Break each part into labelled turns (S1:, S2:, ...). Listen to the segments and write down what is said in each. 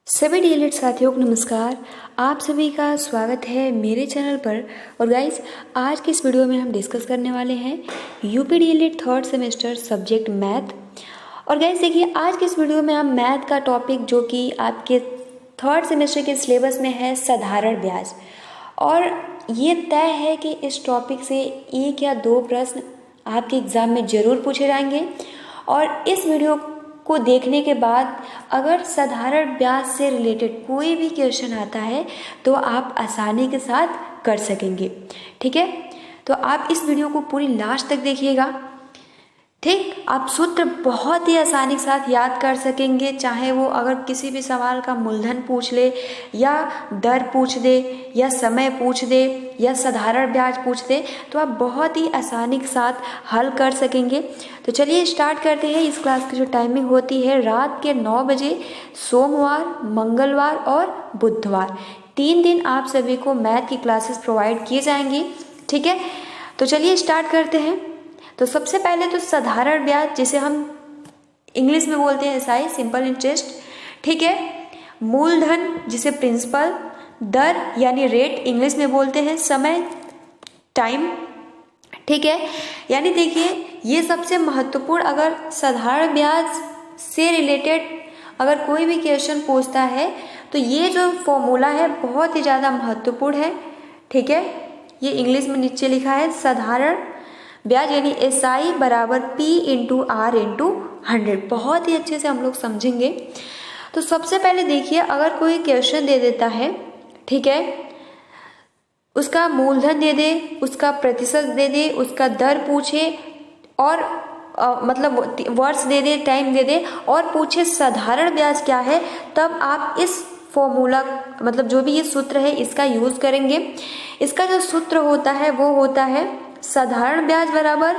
S1: सभी डीएलएड साथियों को नमस्कार। आप सभी का स्वागत है मेरे चैनल पर। और गाइस, आज की इस वीडियो में हम डिस्कस करने वाले हैं UP DElEd third semester subject math. और गाइस देखिए, आज की इस वीडियो में हम मैथ का टॉपिक जो कि आपके थर्ड सेमेस्टर के सिलेबस में है साधारण ब्याज, और ये तय है कि इस टॉपिक से एक या दो प्रश्न आपके एग्ज़ाम में ज़रूर पूछे जाएंगे। और इस वीडियो को देखने के बाद अगर साधारण ब्याज से रिलेटेड कोई भी क्वेश्चन आता है तो आप आसानी के साथ कर सकेंगे। ठीक है, तो आप इस वीडियो को पूरी लास्ट तक देखिएगा। ठीक, आप सूत्र बहुत ही आसानी के साथ याद कर सकेंगे, चाहे वो अगर किसी भी सवाल का मूलधन पूछ ले या दर पूछ दे या समय पूछ दे या साधारण ब्याज पूछ दे, तो आप बहुत ही आसानी के साथ हल कर सकेंगे। तो चलिए स्टार्ट करते हैं। इस क्लास की जो टाइमिंग होती है रात के 9 बजे, सोमवार, मंगलवार और बुधवार 3 दिन आप सभी को मैथ की क्लासेस प्रोवाइड की जाएंगी। ठीक है, तो चलिए स्टार्ट करते हैं। तो सबसे पहले तो साधारण ब्याज, जिसे हम इंग्लिश में बोलते हैं एसआई, सिंपल इंटरेस्ट। ठीक है, मूलधन जिसे प्रिंसिपल, दर यानी रेट इंग्लिश में बोलते हैं, समय टाइम। ठीक है, यानी देखिए ये सबसे महत्वपूर्ण, अगर साधारण ब्याज से रिलेटेड अगर कोई भी क्वेश्चन पूछता है तो ये जो फॉर्मूला है बहुत ही ज़्यादा महत्वपूर्ण है। ठीक है, ये इंग्लिश में नीचे लिखा है साधारण ब्याज यानी SI बराबर P इंटू R इंटू 100। बहुत ही अच्छे से हम लोग समझेंगे। तो सबसे पहले देखिए, अगर कोई क्वेश्चन दे देता है, ठीक है, उसका मूलधन दे दे, उसका प्रतिशत दे दे, उसका दर पूछे और मतलब वर्ष दे दे, टाइम दे दे और पूछे साधारण ब्याज क्या है, तब आप इस फॉर्मूला मतलब जो भी ये सूत्र है इसका यूज करेंगे। इसका जो सूत्र होता है वो होता है साधारण ब्याज बराबर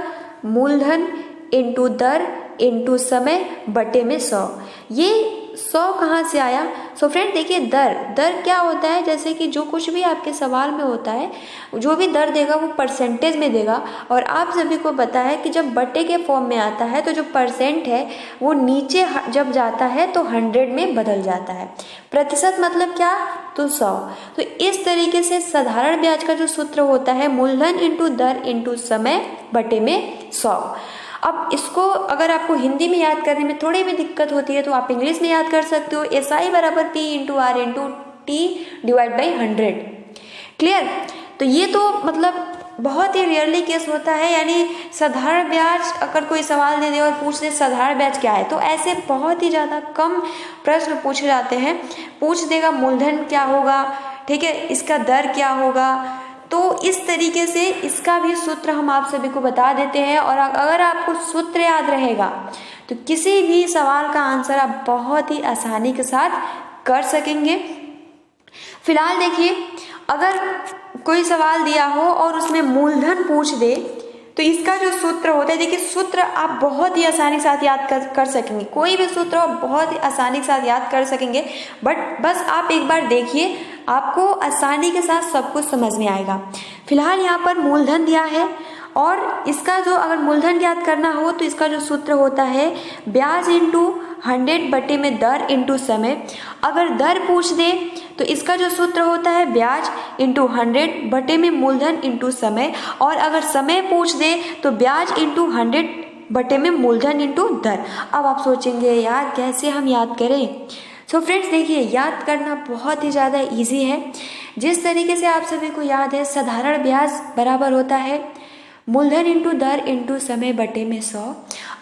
S1: मूलधन इंटू दर इंटू समय बटे में 100। ये 100 कहाँ से आया? सो फ्रेंड देखिए, दर क्या होता है, जैसे कि जो कुछ भी आपके सवाल में होता है, जो भी दर देगा वो परसेंटेज में देगा। और आप सभी को पता है कि जब बटे के फॉर्म में आता है तो जो परसेंट है वो नीचे जब जाता है तो 100 में बदल जाता है। प्रतिशत मतलब क्या? तो 100। तो इस तरीके से साधारण ब्याज का जो सूत्र होता है मूलधन इंटू दर इंटू समय बटे में 100। अब इसको अगर आपको हिंदी में याद करने में थोड़ी भी दिक्कत होती है तो आप इंग्लिश में याद कर सकते हो, SI बराबर P into R into T divide by 100। Clear? तो ये तो मतलब बहुत ही रेयरली केस होता है, यानी साधारण ब्याज अगर कोई सवाल दे दे और पूछ दे साधारण ब्याज क्या है, तो ऐसे बहुत ही ज़्यादा कम प्रश्न पूछे जाते हैं। पूछ देगा मूलधन क्या होगा, ठीक है, इसका दर क्या होगा। तो इस तरीके से इसका भी सूत्र हम आप सभी को बता देते हैं। और अगर आपको सूत्र याद रहेगा तो किसी भी सवाल का आंसर आप बहुत ही आसानी के साथ कर सकेंगे। फिलहाल देखिए, अगर कोई सवाल दिया हो और उसमें मूलधन पूछ दे तो इसका जो सूत्र होता है, देखिए सूत्र आप बहुत ही आसानी के साथ याद कर सकेंगे। कोई भी सूत्र आप बहुत ही आसानी के साथ याद कर सकेंगे, बट बस आप एक बार देखिए, आपको आसानी के साथ सब कुछ समझ में आएगा। फिलहाल यहाँ पर मूलधन दिया है और इसका जो अगर मूलधन याद करना हो तो इसका जो सूत्र होता है ब्याज इंटू 100 बटे में दर इंटू समय। अगर दर पूछ दे तो इसका जो सूत्र होता है ब्याज इंटू 100 बटे में मूलधन इंटू समय। और अगर समय पूछ दे तो ब्याज इंटू 100 बटे में मूलधन इंटू दर। अब आप सोचेंगे यार कैसे हम याद करें? सो फ्रेंड्स देखिए, याद करना बहुत ही ज़्यादा इजी है। जिस तरीके से आप सभी को याद है, साधारण ब्याज बराबर होता है मूलधन इंटू दर इंटू समय बटे में 100।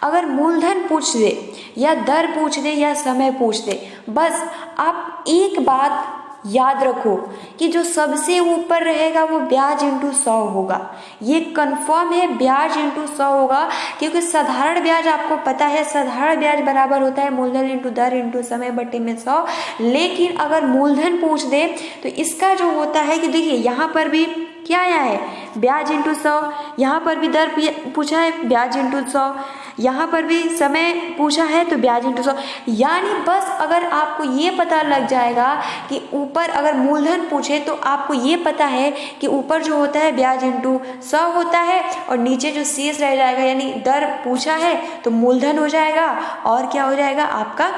S1: अगर मूलधन पूछ दे या दर पूछ दे या समय पूछ दे, बस आप एक बात याद रखो कि जो सबसे ऊपर रहेगा वो ब्याज इंटू 100 होगा। ये कंफर्म है, ब्याज इंटू 100 होगा, क्योंकि साधारण ब्याज आपको पता है साधारण ब्याज बराबर होता है मूलधन इंटू दर इंटू समय बटे में 100। लेकिन अगर मूलधन पूछ दे तो इसका जो होता है कि देखिए यहाँ पर भी क्या आया है, ब्याज इंटू 100, यहाँ पर भी दर पूछा है ब्याज इंटू 100, यहाँ पर भी समय पूछा है तो ब्याज इंटू 100। यानी बस अगर आपको ये पता लग जाएगा कि ऊपर अगर मूलधन पूछे तो आपको ये पता है कि ऊपर जो होता है ब्याज इंटू 100 होता है और नीचे जो शेष रह जाएगा यानी दर पूछा है तो मूलधन हो जाएगा और क्या हो जाएगा आपका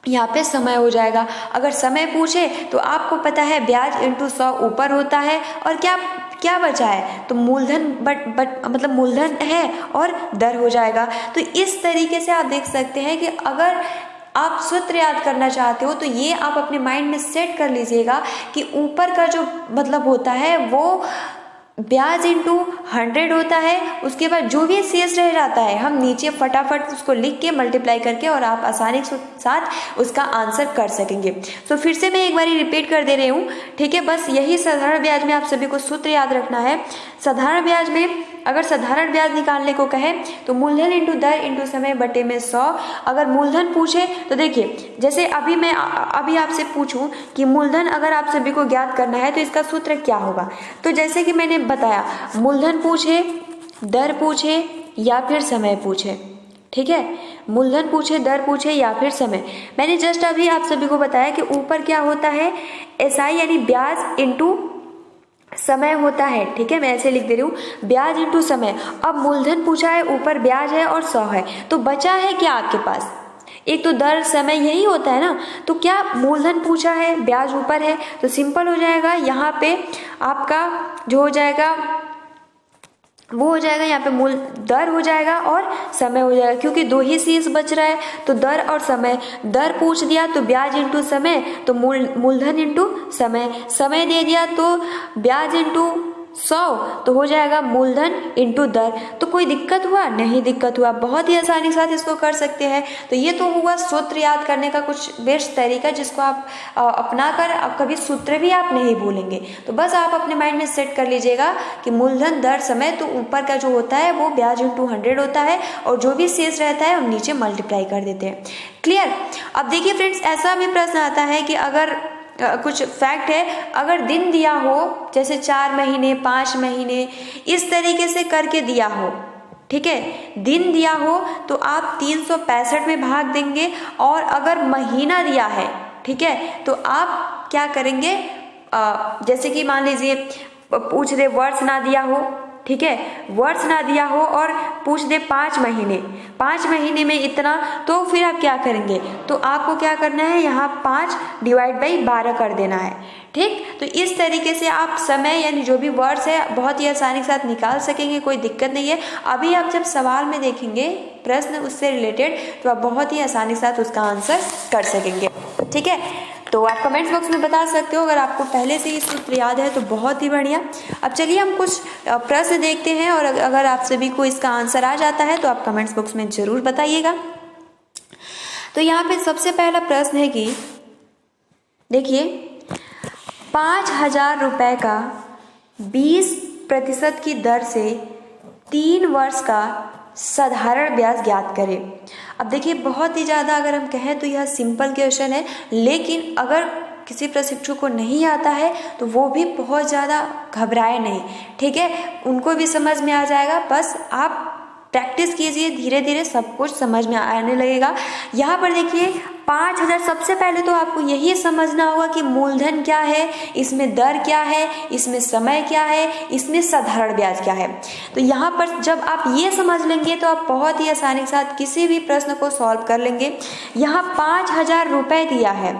S1: यहाँ पे समय हो जाएगा। अगर समय पूछे तो आपको पता है ब्याज इंटू 100 ऊपर होता है, और क्या क्या बचा है, तो मूलधन बट मतलब मूलधन है और दर हो जाएगा। तो इस तरीके से आप देख सकते हैं कि अगर आप सूत्र याद करना चाहते हो तो ये आप अपने माइंड में सेट कर लीजिएगा कि ऊपर का जो मतलब होता है वो ब्याज इंटू 100 होता है। उसके बाद जो भी शेष रह जाता है हम नीचे फटाफट उसको लिख के मल्टीप्लाई करके और आप आसानी के साथ उसका आंसर कर सकेंगे। तो फिर से मैं एक बार रिपीट कर दे रही हूँ, ठीक है। बस यही साधारण ब्याज में आप सभी को सूत्र याद रखना है। साधारण ब्याज में अगर साधारण ब्याज निकालने को कहे तो मूलधन इंटू दर इंटू समय बटे में 100। अगर मूलधन पूछे तो देखिए, जैसे अभी आपसे पूछूं कि मूलधन अगर आप सभी को ज्ञात करना है तो इसका सूत्र क्या होगा, तो जैसे कि मैंने बताया, मूलधन पूछे, दर पूछे या फिर समय पूछे, ठीक है। मूलधन पूछे, दर पूछे या फिर समय। मैंने जस्ट अभी आप सभी को बताया कि ऊपर क्या होता है, एसआई यानी ब्याज इंटू समय होता है, ठीक है। मैं ऐसे लिख दे रही हूँ, ब्याज इंटू समय। अब मूलधन पूछा है, ऊपर ब्याज है और 100 है, तो बचा है क्या आपके पास, एक तो दर समय यही होता है ना। तो क्या मूलधन पूछा है, ब्याज ऊपर है, तो सिंपल हो जाएगा, यहाँ पे आपका जो हो जाएगा वो हो जाएगा, यहाँ पे मूल दर हो जाएगा और समय हो जाएगा, क्योंकि दो ही शेष बच रहा है तो दर और समय। दर पूछ दिया तो ब्याज इंटू समय, तो मूलधन इंटू समय। समय दे दिया तो ब्याज इंटू 100, तो हो जाएगा मूलधन इंटू दर। तो कोई दिक्कत हुआ? नहीं दिक्कत हुआ, बहुत ही आसानी के साथ इसको कर सकते हैं। तो ये तो हुआ सूत्र याद करने का कुछ बेस्ट तरीका, जिसको आप अपना कर कभी सूत्र भी आप नहीं भूलेंगे। तो बस आप अपने माइंड में सेट कर लीजिएगा कि मूलधन दर समय, तो ऊपर का जो होता है वो ब्याज इंटू 100 होता है और जो भी शेष रहता है हम नीचे मल्टीप्लाई कर देते हैं। क्लियर? अब देखिए फ्रेंड्स, ऐसा भी प्रश्न आता है कि अगर कुछ फैक्ट है, अगर दिन दिया हो जैसे 4 महीने 5 महीने इस तरीके से करके दिया हो, ठीक है, दिन दिया हो तो आप 365 में भाग देंगे। और अगर महीना दिया है, ठीक है, तो आप क्या करेंगे, जैसे कि मान लीजिए पूछ दे वर्ष ना दिया हो, ठीक है, वर्ष ना दिया हो और पूछ दे 5 महीने में इतना, तो फिर आप क्या करेंगे, तो आपको क्या करना है, यहाँ 5 डिवाइड बाई 12 कर देना है, ठीक। तो इस तरीके से आप समय यानी जो भी वर्ष है बहुत ही आसानी के साथ निकाल सकेंगे, कोई दिक्कत नहीं है। अभी आप जब सवाल में देखेंगे प्रश्न उससे रिलेटेड, तो आप बहुत ही आसानी के साथ उसका आंसर कर सकेंगे, ठीक है। तो आप कमेंट्स बॉक्स में बता सकते हो, अगर आपको पहले से ही सूत्र याद है तो बहुत ही बढ़िया। अब चलिए हम कुछ प्रश्न देखते हैं, और अगर आप सभी को इसका आंसर आ जाता है तो आप कमेंट्स बॉक्स में जरूर बताइएगा। तो यहाँ पे सबसे पहला प्रश्न है कि देखिए, 5,000 रुपए का 20% की दर से 3 वर्ष का साधारण ब्याज ज्ञात करें। अब देखिए, बहुत ही ज़्यादा अगर हम कहें तो यह सिंपल क्वेश्चन है, लेकिन अगर किसी प्रशिक्षु को नहीं आता है तो वो भी बहुत ज़्यादा घबराए नहीं, ठीक है, उनको भी समझ में आ जाएगा। बस आप प्रैक्टिस कीजिए, धीरे धीरे सब कुछ समझ में आने लगेगा। यहाँ पर देखिए 5,000, सबसे पहले तो आपको यही समझना होगा कि मूलधन क्या है, इसमें दर क्या है, इसमें समय क्या है, इसमें साधारण ब्याज क्या है। तो यहाँ पर जब आप ये समझ लेंगे तो आप बहुत ही आसानी के साथ किसी भी प्रश्न को सॉल्व कर लेंगे। यहाँ 5,000 रुपये दिया है,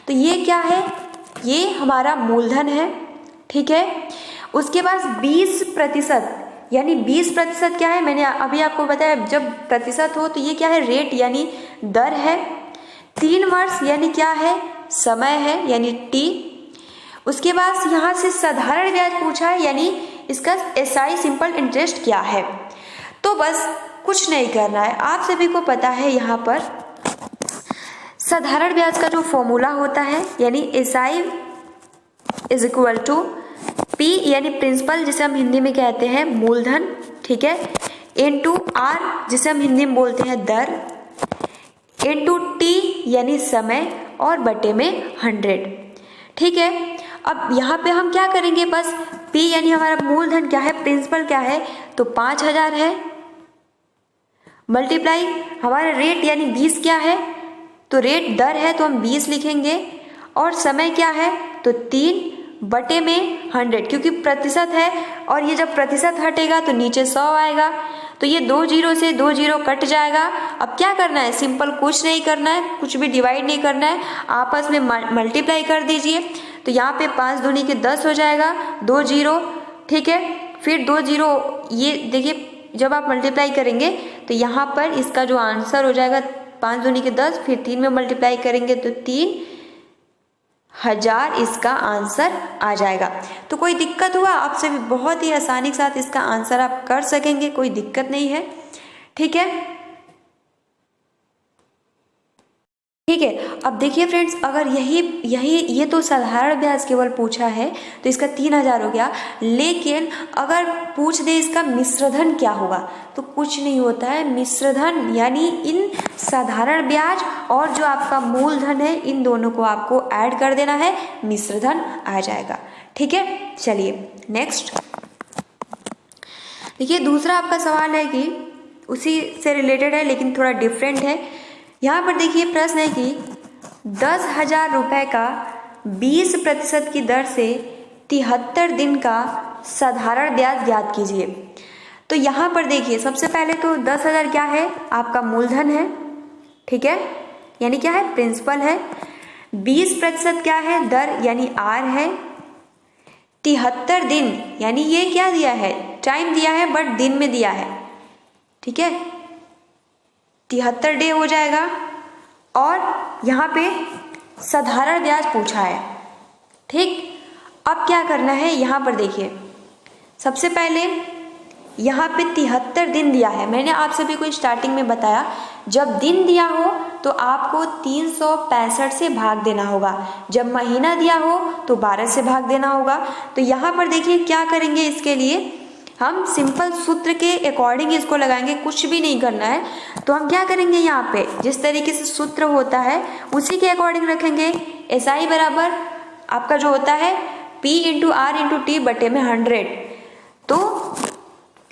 S1: तो ये क्या है, ये हमारा मूलधन है, ठीक है। उसके बाद 20% यानी 20% क्या है, मैंने अभी आपको बताया, जब प्रतिशत हो तो ये क्या है, रेट यानी दर है। 3 वर्ष यानी क्या है, समय है यानी टी। उसके बाद यहाँ से साधारण ब्याज पूछा है, यानी इसका एसआई सिंपल इंटरेस्ट क्या है। तो बस कुछ नहीं करना है, आप सभी को पता है यहाँ पर साधारण ब्याज का जो फॉर्मूला होता है, यानी SI is equal to P यानी प्रिंसिपल, जिसे हम हिंदी में कहते हैं मूलधन, ठीक है, इनटू आर जिसे हम हिंदी में बोलते हैं दर, इनटू टी यानी समय, और बटे में 100, ठीक है। अब यहाँ पे हम क्या करेंगे, बस पी यानी हमारा मूलधन क्या है, प्रिंसिपल क्या है, तो 5,000 है, मल्टीप्लाई हमारा रेट यानी 20 क्या है, तो रेट दर है तो हम 20 लिखेंगे, और समय क्या है तो 3 बटे में 100, क्योंकि प्रतिशत है और ये जब प्रतिशत हटेगा तो नीचे 100 आएगा, तो तो ये 2 जीरो से 2 जीरो कट जाएगा। अब क्या करना है, सिंपल कुछ नहीं करना है, कुछ भी डिवाइड नहीं करना है, आपस में मल्टीप्लाई कर दीजिए। तो यहाँ पे 5 दूनी के 10 हो जाएगा, 2 जीरो, ठीक है। फिर 2 जीरो, ये देखिए जब आप मल्टीप्लाई करेंगे तो यहाँ पर इसका जो आंसर हो जाएगा 5 दूनी के 10, फिर 3 में मल्टीप्लाई करेंगे तो 3000 इसका आंसर आ जाएगा। तो कोई दिक्कत हुआ, आपसे भी बहुत ही आसानी के साथ इसका आंसर आप कर सकेंगे, कोई दिक्कत नहीं है, ठीक है। ठीक है, अब देखिए फ्रेंड्स, अगर ये तो साधारण ब्याज केवल पूछा है तो इसका 3000 हो गया, लेकिन अगर पूछ दे इसका मिश्रधन क्या होगा तो कुछ नहीं होता है। मिश्रधन यानी इन साधारण ब्याज और जो आपका मूलधन है इन दोनों को आपको ऐड कर देना है, मिश्रधन आ जाएगा, ठीक है। चलिए नेक्स्ट देखिए, दूसरा आपका सवाल है कि उसी से रिलेटेड है लेकिन थोड़ा डिफरेंट है। यहाँ पर देखिए प्रश्न है कि 10,000 रुपए का 20% की दर से 73 दिन का साधारण ब्याज ज्ञात कीजिए। तो यहाँ पर देखिए सबसे पहले तो 10,000 क्या है, आपका मूलधन है, ठीक है, यानी क्या है, प्रिंसिपल है। 20% क्या है, दर यानी आर है। 73 दिन यानी ये क्या दिया है, टाइम दिया है बट दिन में दिया है, ठीक है, 73 डे हो जाएगा। और यहाँ पे साधारण ब्याज पूछा है, ठीक। अब क्या करना है, यहाँ पर देखिए सबसे पहले यहाँ पे 73 दिन दिया है। मैंने आप सभी को स्टार्टिंग में बताया, जब दिन दिया हो तो आपको 365 से भाग देना होगा, जब महीना दिया हो तो 12 से भाग देना होगा। तो यहाँ पर देखिए क्या करेंगे, इसके लिए हम सिंपल सूत्र के अकॉर्डिंग इसको लगाएंगे, कुछ भी नहीं करना है। तो हम क्या करेंगे, यहाँ पे जिस तरीके से सूत्र होता है उसी के अकॉर्डिंग रखेंगे। SI बराबर आपका जो होता है P into R into T बटे में 100। तो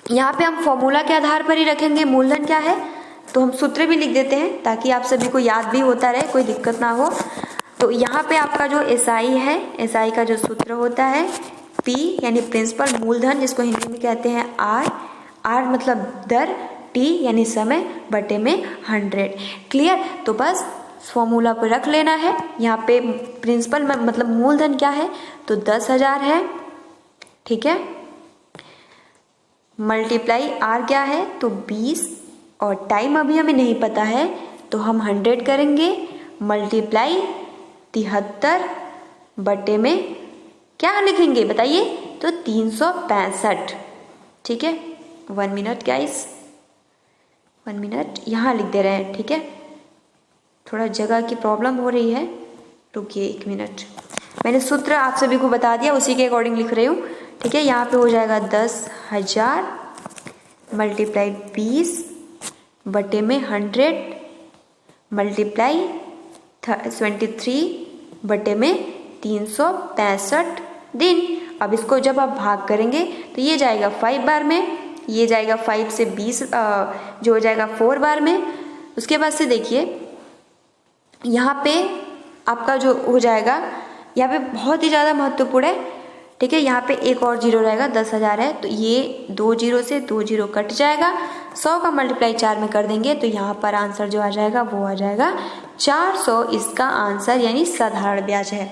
S1: यहाँ पे हम फॉर्मूला के आधार पर ही रखेंगे। मूलधन क्या है तो हम सूत्र भी लिख देते हैं ताकि आप सभी को याद भी होता रहे, कोई दिक्कत ना हो। तो यहाँ पे आपका जो SI है, SI का जो सूत्र होता है P यानी प्रिंसिपल, मूलधन जिसको हिंदी में कहते हैं R मतलब दर, T यानी समय बटे में 100। क्लियर, तो बस फॉर्मूला पर रख लेना है। यहाँ पे प्रिंसिपल मतलब मूलधन क्या है तो 10,000 है, ठीक है, मल्टीप्लाई R क्या है तो 20, और टाइम अभी हमें नहीं पता है तो हम 100 करेंगे, मल्टीप्लाई 73 बटे में क्या लिखेंगे बताइए तो 365, ठीक है। 1 मिनट गाइस, 1 मिनट यहाँ लिख दे रहे हैं, ठीक है, थोड़ा जगह की प्रॉब्लम हो रही है, रुकिए 1 मिनट। मैंने सूत्र आप सभी को बता दिया, उसी के अकॉर्डिंग लिख रही हूँ, ठीक है। यहाँ पे हो जाएगा 10,000 मल्टीप्लाई 20 बटे में 100 मल्टीप्लाई 23 बटे में 365 दिन। अब इसको जब आप भाग करेंगे तो ये जाएगा 5 बार में, ये जाएगा 5 से 20 जो हो जाएगा 4 बार में। उसके बाद से देखिए यहाँ पे आपका जो हो जाएगा, यहाँ पे बहुत ही ज़्यादा महत्वपूर्ण है, ठीक है। यहाँ पे एक और जीरो रहेगा, 10,000 है तो ये 2 जीरो से 2 जीरो कट जाएगा, 100 का मल्टीप्लाई 4 में कर देंगे तो यहाँ पर आंसर जो आ जाएगा वो आ जाएगा 400, इसका आंसर यानी साधारण ब्याज है।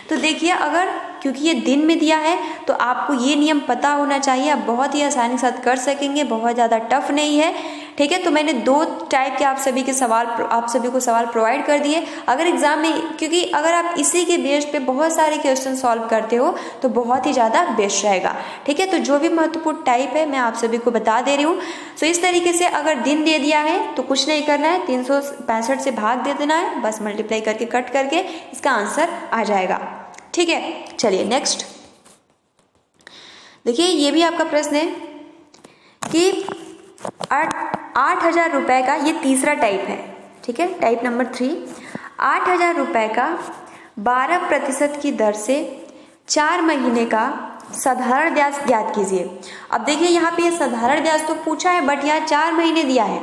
S1: तो देखिए अगर क्योंकि ये दिन में दिया है तो आपको ये नियम पता होना चाहिए, आप बहुत ही आसानी के साथ कर सकेंगे, बहुत ज़्यादा टफ नहीं है, ठीक है। तो मैंने 2 टाइप के आप सभी को सवाल प्रोवाइड कर दिए। अगर एग्जाम में, क्योंकि अगर आप इसी के बेस पे बहुत सारे क्वेश्चन सॉल्व करते हो तो बहुत ही ज़्यादा बेस्ट रहेगा, ठीक है। तो जो भी महत्वपूर्ण टाइप है मैं आप सभी को बता दे रही हूँ। तो इस तरीके से अगर दिन दे दिया है तो कुछ नहीं करना है, 365 से भाग दे देना है, बस मल्टीप्लाई करके कट करके इसका आंसर आ जाएगा, ठीक है। चलिए नेक्स्ट देखिए, ये भी आपका प्रश्न है कि 8,000 रुपए का, ये तीसरा टाइप है, ठीक है, टाइप नंबर 3। 8,000 रुपए का 12% की दर से 4 महीने का साधारण ब्याज ज्ञात कीजिए। अब देखिए यहाँ पे ये साधारण ब्याज तो पूछा है बट यहाँ 4 महीने दिया है।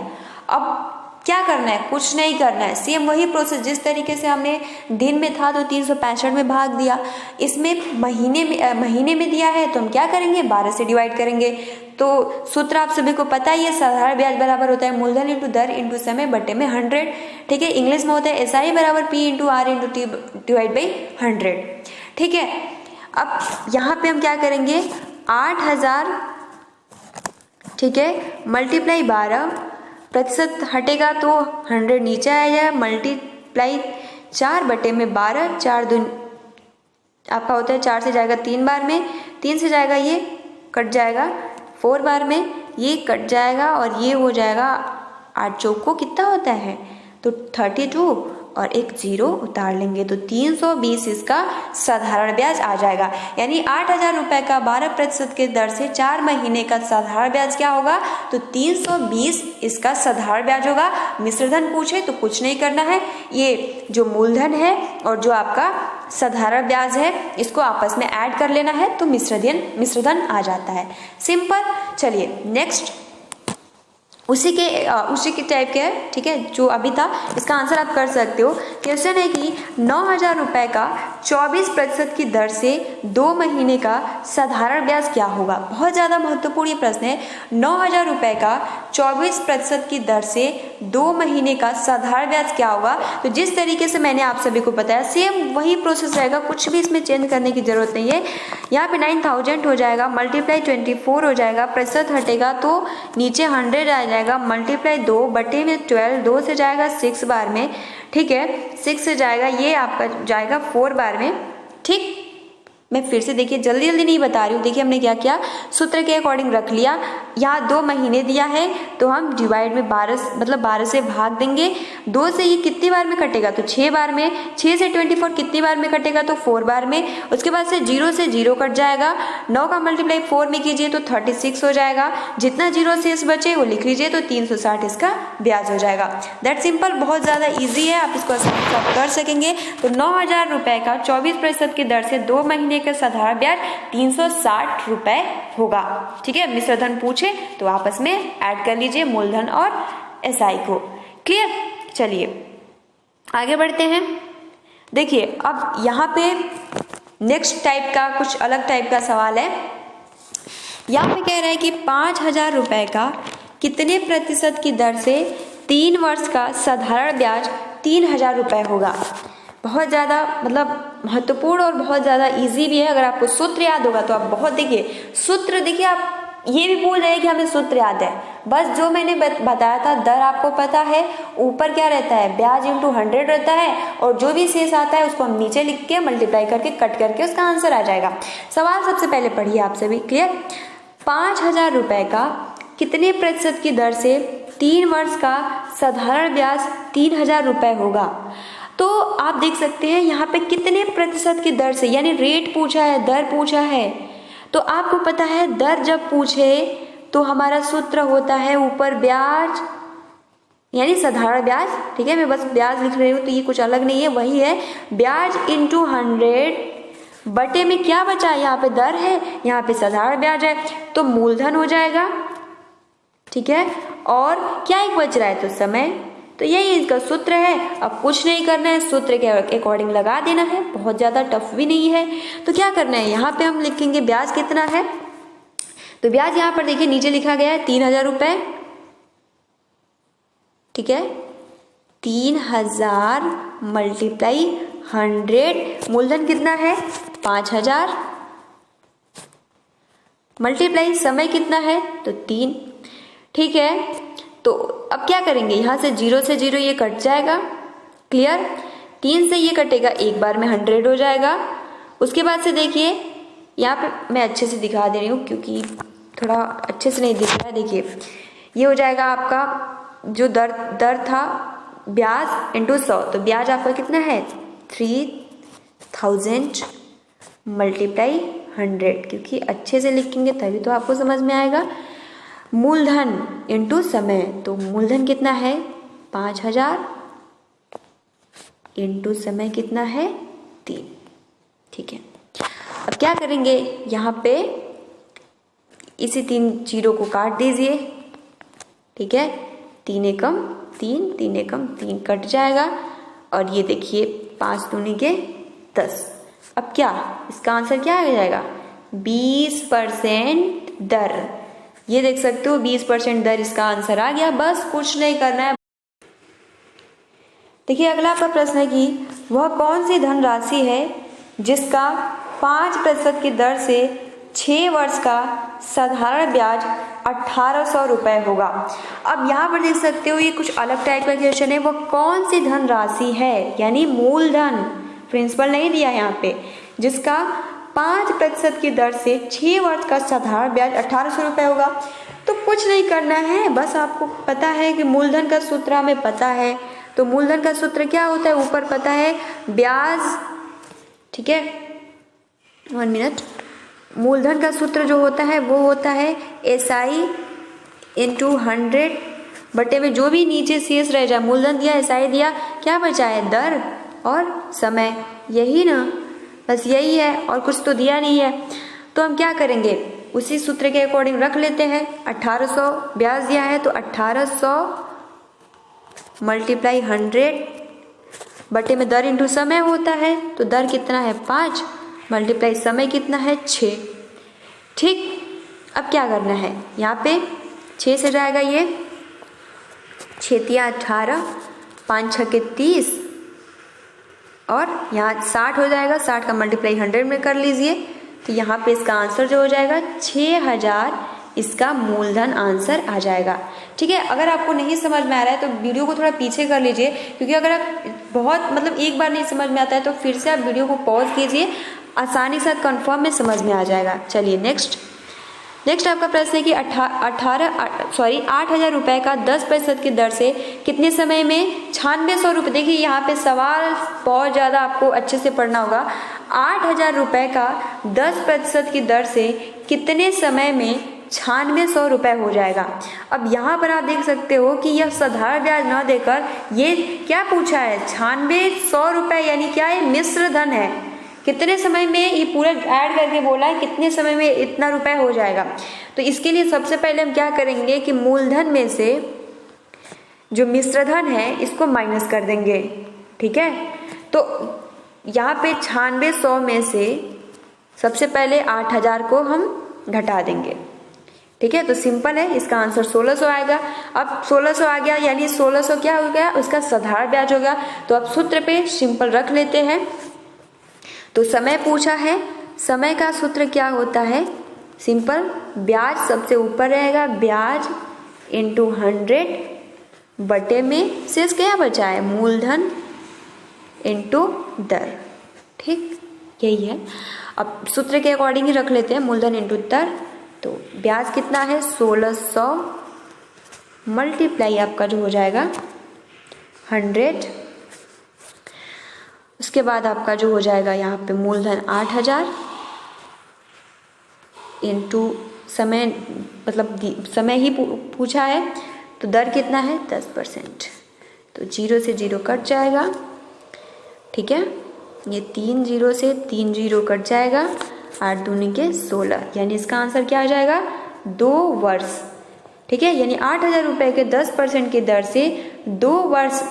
S1: अब क्या करना है, कुछ नहीं करना है, सेम वही प्रोसेस जिस तरीके से हमने दिन में था तो 365 में भाग दिया, इसमें महीने में दिया है तो हम क्या करेंगे, 12 से डिवाइड करेंगे। तो सूत्र आप सभी को पता ही है, साधारण ब्याज बराबर होता है मूलधन इंटू दर इंटू समय बटे में 100। ठीक है, इंग्लिश में होता है SI बराबर P into R into T divide by 100। ठीक है, अब यहाँ पे हम क्या करेंगे, 8000, ठीक है, मल्टीप्लाई 12, प्रतिशत हटेगा तो 100 नीचे आएगा, मल्टीप्लाई 4 बटे में 12, 4 दूनी आपका होता है 4 से जाएगा 3 बार में, 3 से जाएगा ये कट जाएगा 4 बार में, ये कट जाएगा और ये हो जाएगा 8 चौक को कितना होता है तो 32 और एक 0 उतार लेंगे तो 320 इसका साधारण ब्याज आ जाएगा। यानी 8000 रुपए का 12% के दर से 4 महीने का साधारण ब्याज क्या होगा तो 320 इसका साधारण ब्याज होगा। मिश्रधन पूछे तो कुछ नहीं करना है, ये जो मूलधन है और जो आपका साधारण ब्याज है इसको आपस में ऐड कर लेना है तो मिश्रधन आ जाता है। सिंपल। चलिए नेक्स्ट उसी के टाइप के है, ठीक है, जो अभी था इसका आंसर आप कर सकते हो। क्वेश्चन है कि 9000 रुपए का 24% की दर से 2 महीने का साधारण ब्याज क्या होगा। बहुत ज़्यादा महत्वपूर्ण ये प्रश्न है। 9000 रुपए का 24% की दर से 2 महीने का साधारण ब्याज क्या होगा। तो जिस तरीके से मैंने आप सभी को बताया सेम वही प्रोसेस रहेगा, कुछ भी इसमें चेंज करने की जरूरत नहीं है। यहाँ पे 9000 हो जाएगा, मल्टीप्लाई 24 हो जाएगा, प्रतिशत हटेगा तो नीचे 100 आ जाएगा, मल्टीप्लाई 2 बटे में 12, 2 से जाएगा 6 बार में, ठीक है, 6 से जाएगा ये आपका जाएगा 4 बार में। ठीक, मैं फिर से देखिए जल्दी नहीं बता रही हूँ। देखिए हमने क्या किया, सूत्र के अकॉर्डिंग रख लिया। यहाँ 2 महीने दिया है तो हम डिवाइड में 12 से भाग देंगे। 2 से ये कितनी बार में कटेगा तो 6 बार में, 6 से 24 कितनी बार में कटेगा तो 4 बार में। उसके बाद से 0 से 0 कट जाएगा, 9 का मल्टीप्लाई 4 में कीजिए तो 36 हो जाएगा। जितना 0 शेष बचे वो लिख लीजिए तो 360 इसका ब्याज हो जाएगा। दैट सिंपल, बहुत ज़्यादा ईजी है, आप इसको आसानी कर सकेंगे। तो 9000 रुपए का 24% की दर से 2 महीने का साधारण ब्याज 360 रुपए होगा। ठीक है, मिश्रधन पूछे तो आपस में ऐड कर लीजिए मूलधन और SI को। क्लियर। चलिए आगे बढ़ते हैं। देखिए अब यहाँ पे नेक्स्ट टाइप का कुछ अलग टाइप का सवाल है। यहाँ पे कह रहा है कि 5000 रुपए का कितने प्रतिशत की दर से 3 वर्ष का साधारण ब्याज 3000 रुपए होगा। बहुत ज़्यादा महत्वपूर्ण और बहुत ज़्यादा इजी भी है। अगर आपको सूत्र याद होगा तो आप बहुत देखिए सूत्र, देखिए आप ये भी भूल रहे कि हमें सूत्र याद है, बस जो मैंने बताया था दर आपको पता है, ऊपर क्या रहता है ब्याज इंटू 100 रहता है और जो भी शेष आता है उसको हम नीचे लिख के मल्टीप्लाई करके कट करके उसका आंसर आ जाएगा। सवाल सबसे पहले पढ़िए आप सभी। क्लियर। 5000 रुपए का कितने प्रतिशत की दर से 3 वर्ष का साधारण ब्याज 3000 रुपए होगा। तो आप देख सकते हैं यहाँ पे कितने प्रतिशत की दर से, यानी रेट पूछा है, दर पूछा है। तो आपको पता है दर जब पूछे तो हमारा सूत्र होता है ऊपर ब्याज यानी साधारण ब्याज। ठीक है, मैं बस ब्याज लिख रही हूँ तो ये कुछ अलग नहीं है, वही है ब्याज इंटू 100 बटे में क्या बचा, यहाँ पे दर है, यहाँ पे साधारण ब्याज है तो मूलधन हो जाएगा। ठीक है, और क्या एक बच रहा है तो समय। तो यही इसका सूत्र है। अब कुछ नहीं करना है, सूत्र के अकॉर्डिंग लगा देना है, बहुत ज़्यादा टफ भी नहीं है। तो क्या करना है, यहाँ पे हम लिखेंगे ब्याज कितना है। तो ब्याज यहाँ पर देखिए नीचे लिखा गया है 3000 रुपए। ठीक है, 3000 मल्टीप्लाई 100, मूलधन कितना है 5000, मल्टीप्लाई समय कितना है तो 3। ठीक है, तो अब क्या करेंगे, यहाँ से 0 से 0 ये कट जाएगा। क्लियर। 3 से ये कटेगा, एक बार में 100 हो जाएगा। उसके बाद से देखिए यहाँ पे मैं अच्छे से दिखा दे रही हूँ क्योंकि थोड़ा अच्छे से नहीं दिख रहा है। देखिए ये हो जाएगा आपका जो दर था ब्याज इंटू 100। तो ब्याज आपका कितना है 3000 मल्टीप्लाई 100, क्योंकि अच्छे से लिखेंगे तभी तो आपको समझ में आएगा। मूलधन इंटू समय, तो मूलधन कितना है 5000 इंटू समय कितना है 3। ठीक है, अब क्या करेंगे, यहाँ पे इसी 3 0 को काट दीजिए। ठीक है, 3 एकम 3, 3 एकम 3 कट जाएगा और ये देखिए 5 दूनी के 10। अब क्या इसका आंसर क्या आ जाएगा 20% दर। ये देख सकते हो 20% दर इसका आंसर आ गया। बस कुछ नहीं करना है। देखिए अगला आपका प्रश्न है कि वह कौन सी धनराशि है जिसका 5% की दर से 6 वर्ष का साधारण ब्याज 1800 रुपये होगा। अब यहाँ पर देख सकते हो ये कुछ अलग टाइप का क्वेश्चन है। वो कौन सी धनराशि है, यानी मूलधन, प्रिंसिपल नहीं दिया यहाँ पे, जिसका 5% की दर से 6 वर्ष का साधारण ब्याज 1800 रुपये होगा। तो कुछ नहीं करना है, बस आपको पता है कि मूलधन का सूत्र हमें पता है। तो मूलधन का सूत्र क्या होता है, ऊपर पता है ब्याज, ठीक है, 1 मिनट। मूलधन का सूत्र जो होता है वो होता है SI इंटू 100 बटे में जो भी नीचे शेष रह जाए, मूलधन दिया, SI दिया, क्या बचा है, दर और समय, यही ना, बस यही है, और कुछ तो दिया नहीं है। तो हम क्या करेंगे, उसी सूत्र के अकॉर्डिंग रख लेते हैं। 1800 ब्याज दिया है तो 1800 मल्टीप्लाई 100 बटे में दर इंटू समय होता है। तो दर कितना है 5 मल्टीप्लाई समय कितना है 6। ठीक, अब क्या करना है, यहाँ पे 6 से जाएगा ये 6 तिया 18, 5 छक्के 30 और यहाँ 60 हो जाएगा। 60 का मल्टीप्लाई 100 में कर लीजिए। तो यहाँ पे इसका आंसर जो हो जाएगा 6000, इसका मूलधन आंसर आ जाएगा। ठीक है, अगर आपको नहीं समझ में आ रहा है तो वीडियो को थोड़ा पीछे कर लीजिए, क्योंकि अगर आप बहुत एक बार नहीं समझ में आता है तो फिर से आप वीडियो को पॉज कीजिए, आसानी से कंफर्म में समझ में आ जाएगा। चलिए नेक्स्ट आपका प्रश्न है कि 8000 रुपये का 10% की दर से कितने समय में 9600 रुपये। देखिए यहाँ पे सवाल बहुत ज़्यादा आपको अच्छे से पढ़ना होगा। 8000 रुपये का 10% की दर से कितने समय में 9600 रुपये हो जाएगा। अब यहाँ पर आप देख सकते हो कि यह साधारण ब्याज न देकर ये क्या पूछा है, 9600 रुपये, यानी क्या है, मिश्र धन है। कितने समय में, ये पूरा ऐड करके बोला है कितने समय में इतना रुपए हो जाएगा। तो इसके लिए सबसे पहले हम क्या करेंगे कि मूलधन में से जो मिश्रधन है इसको माइनस कर देंगे। ठीक है, तो यहाँ पे 9600 में से सबसे पहले 8000 को हम घटा देंगे। ठीक है, तो सिंपल है, इसका आंसर 1600 आएगा। अब 1600 आ गया, यानी 1600 क्या हो गया, उसका साधारण ब्याज होगा। तो अब सूत्र पे सिंपल रख लेते हैं। तो समय पूछा है, समय का सूत्र क्या होता है, सिंपल, ब्याज सबसे ऊपर रहेगा, ब्याज इंटू 100 बटे में शेष क्या बचा है, मूलधन इंटू दर। ठीक, यही है। अब सूत्र के अकॉर्डिंग ही रख लेते हैं, मूलधन इंटू दर। तो ब्याज कितना है 1600 मल्टीप्लाई आपका जो हो जाएगा 100, उसके बाद आपका जो हो जाएगा यहाँ पे मूलधन 8000 इंटू समय, समय ही पूछा है, तो दर कितना है 10%। तो 0 से 0 कट जाएगा। ठीक है, ये 3 0 से 3 0 कट जाएगा, 8 दूनी के 16, यानी इसका आंसर क्या आ जाएगा 2 वर्ष। ठीक है, यानी 8000 रुपये के 10% की दर से 2 वर्ष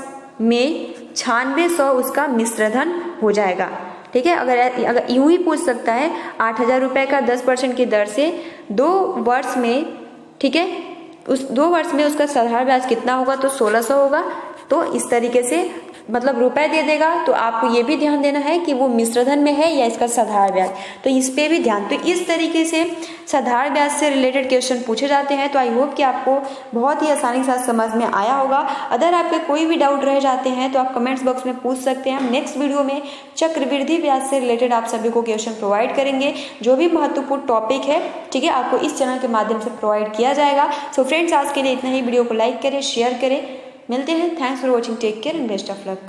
S1: में 9600 उसका मिश्रधन हो जाएगा। ठीक है, अगर यूं ही पूछ सकता है 8000 रुपये का 10% की दर से 2 वर्ष में, ठीक है, उस 2 वर्ष में उसका साधारण ब्याज कितना होगा, तो 1600 होगा। तो इस तरीके से रुपए दे देगा। तो आपको ये भी ध्यान देना है कि वो मिश्रधन में है या इसका साधारण ब्याज, तो इस पे भी ध्यान। तो इस तरीके से साधारण ब्याज से रिलेटेड क्वेश्चन पूछे जाते हैं। तो आई होप कि आपको बहुत ही आसानी के साथ समझ में आया होगा। अगर आपके कोई भी डाउट रह जाते हैं तो आप कमेंट्स बॉक्स में पूछ सकते हैं। हम नेक्स्ट वीडियो में चक्रवृद्धि ब्याज से रिलेटेड आप सभी को क्वेश्चन प्रोवाइड करेंगे, जो भी महत्वपूर्ण टॉपिक है, ठीक है, आपको इस चैनल के माध्यम से प्रोवाइड किया जाएगा। सो फ्रेंड्स, आज के लिए इतना ही। वीडियो को लाइक करें, शेयर करें। मिलते हैं। Thanks for watching, take care and best of luck.